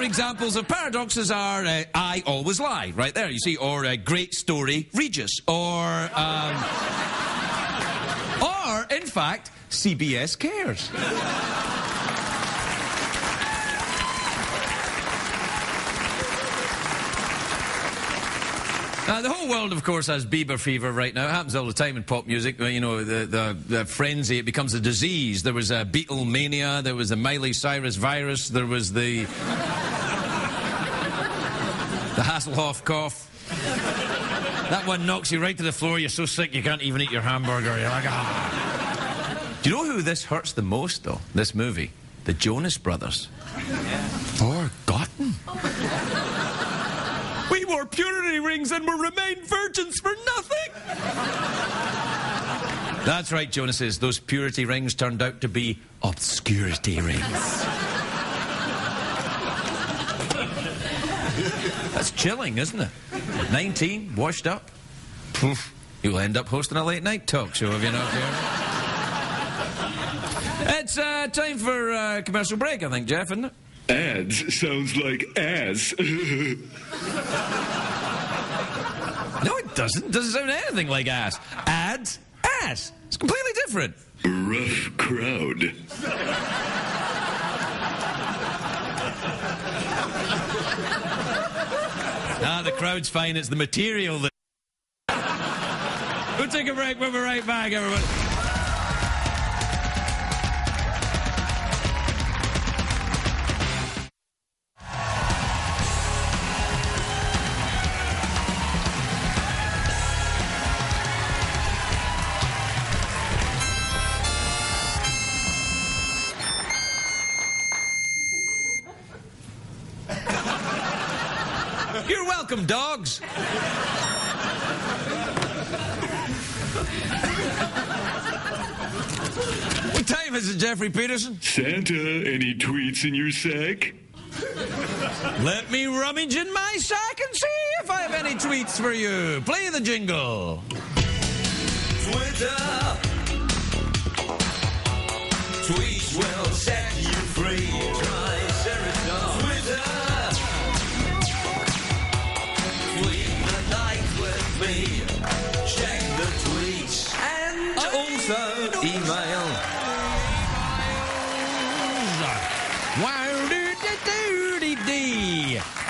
examples of paradoxes are I always lie, right there, you see, or great story, Regis, or, in fact, CBS cares. The whole world, of course, has Bieber fever right now. It happens all the time in pop music. You know, the frenzy, it becomes a disease. There was a Beatlemania, there was the Miley Cyrus virus, there was the Hasselhoff cough. That one knocks you right to the floor. You're so sick you can't even eat your hamburger. You're like, ah. Do you know who this hurts the most, though, this movie? The Jonas Brothers. Forgotten. We wore purity rings and will remain virgins for nothing. That's right, Jonases. Those purity rings turned out to be obscurity rings. That's chilling, isn't it? 19, washed up. Poof. You'll end up hosting a late night talk show if you're not here. It's time for a commercial break, I think, Jeff, isn't it? Ads sounds like ass. No, it doesn't. It doesn't sound anything like ass. Ads, ass. It's completely different. Rough crowd. The crowd's fine. It's the material that... We'll take a break. We'll be right back, everyone. You're welcome, dogs. What time is it, Jeffrey Peterson? Santa, any tweets in your sack? Let me rummage in my sack and see if I have any tweets for you. Play the jingle. Twitter. Tweets will set you free. Try Serotonin. Twitter. Check the tweets and also email.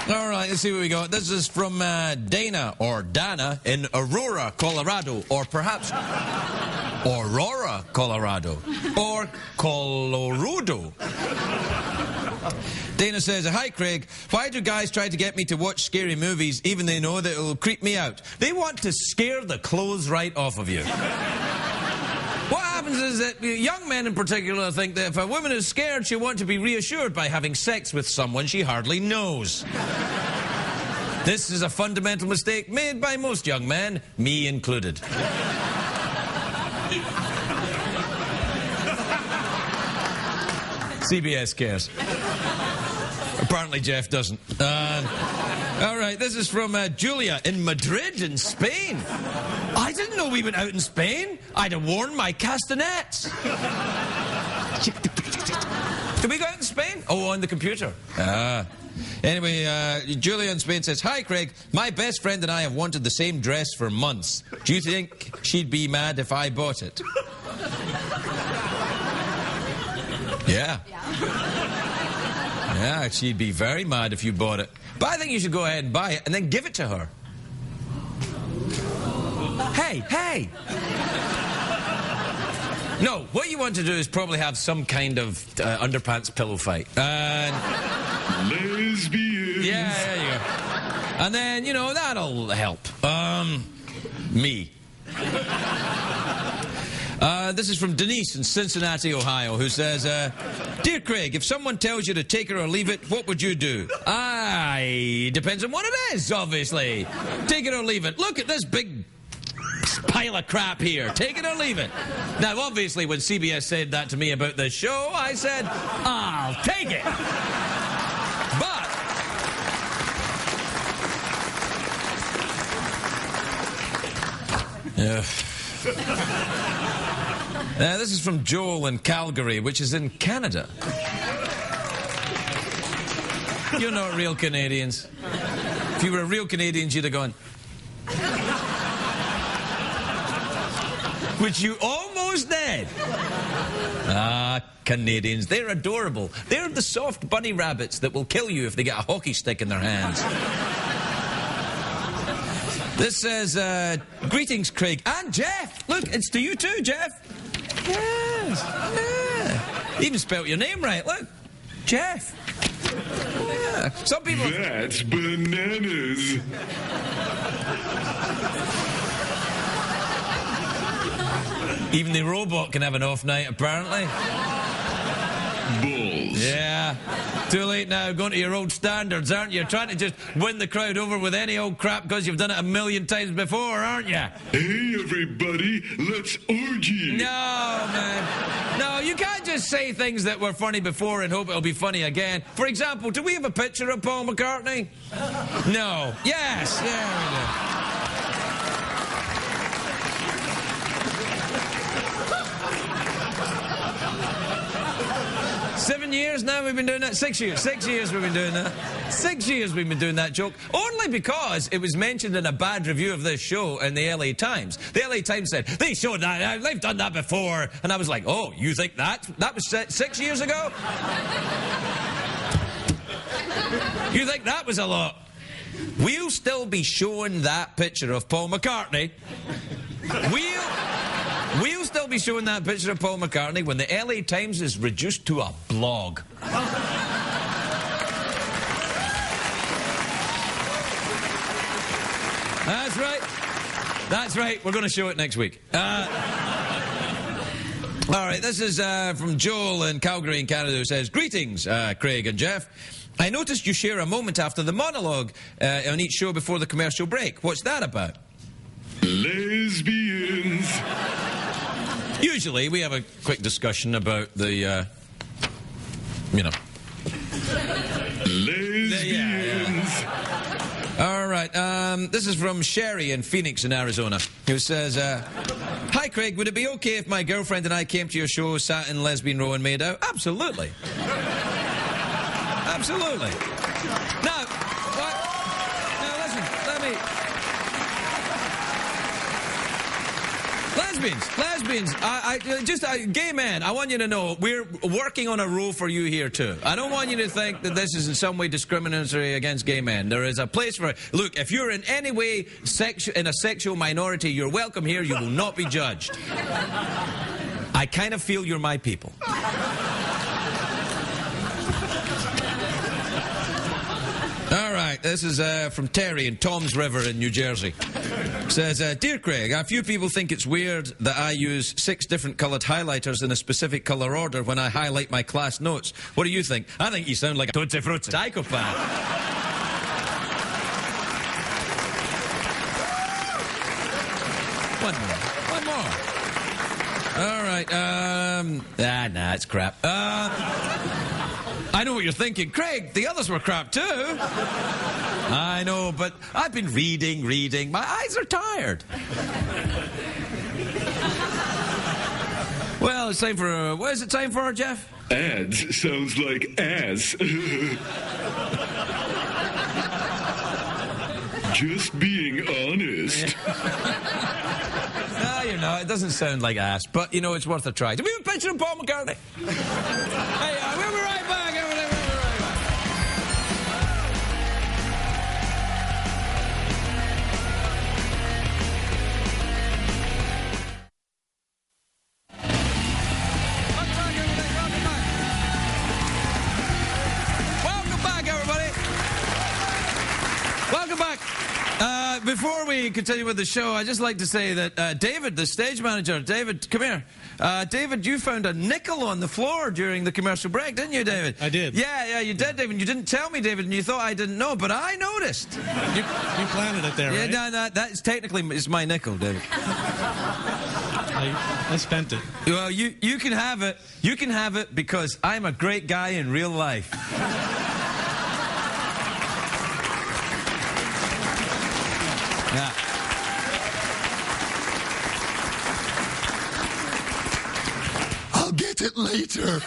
All right, let's see what we got. This is from Dana or Dana in Aurora, Colorado, or perhaps Aurora, Colorado, or Colorado. Dana says, hi, Craig. Why do guys try to get me to watch scary movies even they know that it'll creep me out? They want to scare the clothes right off of you. What happens is that young men in particular think that if a woman is scared, she'll want to be reassured by having sex with someone she hardly knows. This is a fundamental mistake made by most young men, me included. CBS cares. Apparently Jeff doesn't. All right, this is from Julia in Madrid in Spain. I didn't know we went out in Spain. I'd have worn my castanets. Did we go out in Spain? Oh, on the computer. Anyway, Julia in Spain says, hi, Craig. My best friend and I have wanted the same dress for months. Do you think she'd be mad if I bought it? Yeah. Yeah, she'd be very mad if you bought it. But I think you should go ahead and buy it and then give it to her. Hey, hey! No, what you want to do is probably have some kind of underpants pillow fight. Lesbians. Yeah, there you go. And then, you know, that'll help. Me. This is from Denise in Cincinnati, Ohio, who says, Dear Craig, if someone tells you to take it or leave it, what would you do? Depends on what it is, obviously. Take it or leave it. Look at this big pile of crap here. Take it or leave it. Now, obviously, when CBS said that to me about this show, I said, I'll take it. But this is from Joel in Calgary, which is in Canada. You're not real Canadians. If you were real Canadians, you'd have gone. Which you almost did. Ah, Canadians, they're adorable. They're the soft bunny rabbits that will kill you if they get a hockey stick in their hands. This says, greetings, Craig. And Jeff. Look, it's to you too, Jeff. Yes. Yeah. Even spelt your name right, look. Jeff. Yeah. Some people... That's bananas. Even the robot can have an off night, apparently. Bulls. Yeah. Too late now, going to your old standards, aren't you? Trying to just win the crowd over with any old crap because you've done it a million times before, aren't you? Hey, everybody, let's orgy. No, man. No, you can't just say things that were funny before and hope it'll be funny again. For example, do we have a picture of Paul McCartney? No. Yes. Yeah, we do. 7 years now we've been doing that? 6 years. 6 years we've been doing that. 6 years we've been doing that joke. Only because it was mentioned in a bad review of this show in the LA Times. The LA Times said, they showed that, they've done that before. And I was like, oh, you think that was 6 years ago? You think that was a lot? We'll still be showing that picture of Paul McCartney. We'll still be showing that picture of Paul McCartney when the LA Times is reduced to a blog. That's right. That's right. We're going to show it next week. All right, this is from Joel in Calgary in Canada, who says, greetings, Craig and Jeff. I noticed you share a moment after the monologue on each show before the commercial break. What's that about? Lesbians. Usually, we have a quick discussion about the, you know. Lesbians. All right, this is from Sherry in Phoenix in Arizona, who says, hi, Craig, would it be okay if my girlfriend and I came to your show, sat in lesbian row and made out? Absolutely. Absolutely. Now, what? Now, listen, let me... Lesbians, gay men, I want you to know, we're working on a role for you here too. I don't want you to think that this is in some way discriminatory against gay men. There is a place for it. Look, if you're in any way in a sexual minority, you're welcome here, you will not be judged. I kind of feel you're my people. All right, this is from Terry in Toms River in New Jersey. Says, dear Craig, a few people think it's weird that I use 6 different coloured highlighters in a specific colour order when I highlight my class notes. What do you think? I think you sound like a Tootsie Frutti psychopath. One more. All right, nah, it's crap. I know what you're thinking. Craig, the others were crap too. I know, but I've been reading. My eyes are tired. Well, it's time for... what is it time for, Jeff? Ads sounds like ass. Just being honest. No, you're not. It doesn't sound like ass, but, you know, it's worth a try. Do we have a picture of Paul McCartney? Hey, we'll be right back. We'll be right back. Welcome back, everybody. Welcome back. Before we continue with the show, I'd just like to say that David, the stage manager, David, come here. David, you found a nickel on the floor during the commercial break, didn't you, David? I did. Yeah, you did, David. You didn't tell me, David, and you thought I didn't know, but I noticed. You planted it there, right? Yeah, no, that's technically it's my nickel, David. I spent it. Well, you can have it. You can have it because I'm a great guy in real life. Yeah. I'll get it later.